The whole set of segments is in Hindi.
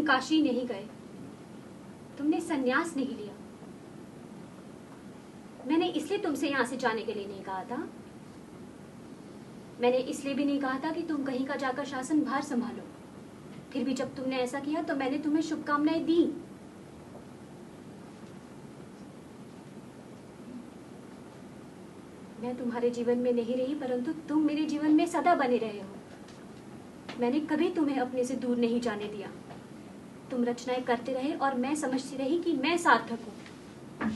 तुम काशी नहीं गए, तुमने संन्यास नहीं लिया। मैंने इसलिए तुमसे यहां से जाने के लिए नहीं कहा था। मैंने इसलिए भी नहीं कहा था कि तुम कहीं का जाकर शासन भार संभालो। फिर भी जब तुमने ऐसा किया तो मैंने तुम्हें शुभकामनाएं दी। मैं तुम्हारे जीवन में नहीं रही, परंतु तुम मेरे जीवन में सदा बने रहे हो। मैंने कभी तुम्हें अपने से दूर नहीं जाने दिया। तुम रचनाएं करते रहे और मैं समझती रही कि मैं सार्थक हूं,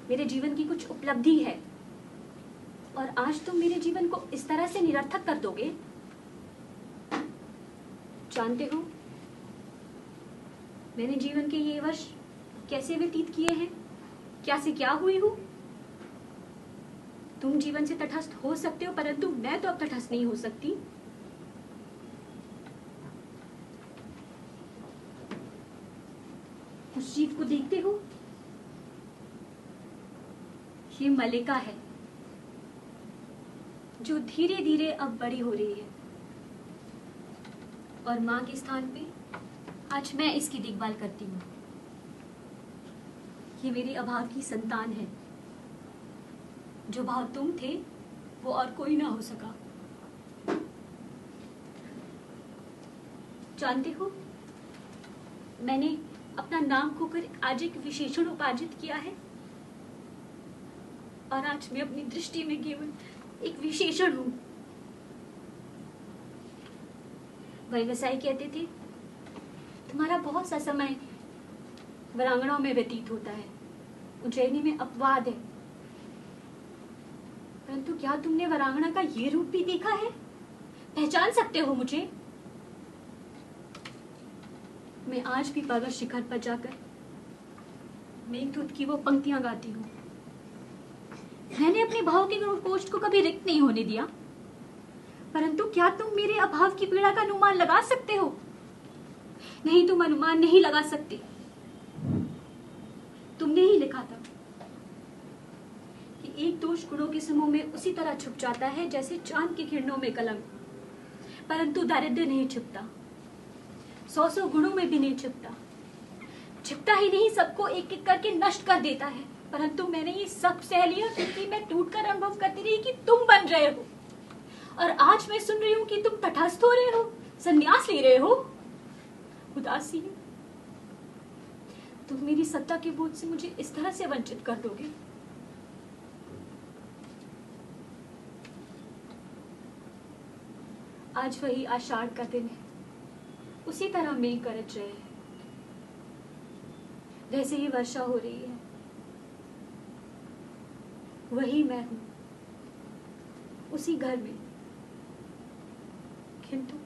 मेरे जीवन की कुछ उपलब्धि है। और आज तुम मेरे जीवन को इस तरह से निरर्थक कर दोगे। जानते हो मैंने जीवन के ये वर्ष कैसे व्यतीत किए हैं, क्या से क्या हुई हूं। तुम जीवन से तटस्थ हो सकते हो, परंतु मैं तो अब तटस्थ नहीं हो सकती। उस जीव को देखते हो, ये मलिका है जो धीरे धीरे अब बड़ी हो रही है, और मां के स्थान पे आज मैं इसकी देखभाल करती हूँ। ये मेरे अभाव की संतान है। जो भाव तुम थे वो और कोई ना हो सका। जानते हो मैंने अपना नाम खोकर आज एक विशेषण उपार्जित किया है, और आज मैं अपनी दृष्टि में केवल एक विशेषण हूं। व्यवसायी कहते थे तुम्हारा बहुत सा समय वीरांगनाओं में व्यतीत होता है, उज्जैनी में अपवाद है। परंतु क्या तुमने वीरांगना का ये रूप भी देखा है? पहचान सकते हो मुझे? मैं आज भी पर्वत शिखर पर जाकर मेघदूत की वो पंक्तियां गाती हूँ। मैंने अपने भाव के कोष्ठ को कभी रिक्त नहीं होने दिया। परंतु क्या तुम मेरे अभाव की पीड़ा का अनुमान लगा सकते हो? नहीं, तुम अनुमान नहीं लगा सकते। तुमने ही लिखा था कि एक दोष गुणों के समूह में उसी तरह छुप जाता है जैसे चांद की किरणों में कलंक, परंतु दारिद्र्य नहीं छिपता। 100 गुणों में भी नहीं छिपता। छिपता ही नहीं, सबको एक एक करके नष्ट कर देता है। परंतु मैंने ये सब सह लिया क्योंकि मैं टूटकर अनुभव करती रही कि तुम बन रहे हो। और आज मैं सुन रही हूँ कि तुम तटस्थ हो रहे हो, संन्यास ले रहे हो। उदासी, तुम मेरी सत्ता के बोझ से मुझे इस तरह से वंचित कर दोगे। आज वही आषाढ़ का दिन है, उसी तरह मेघ गरज रहे हैं, जैसे ही वर्षा हो रही है। वही मैं हूं, उसी घर में, किंतु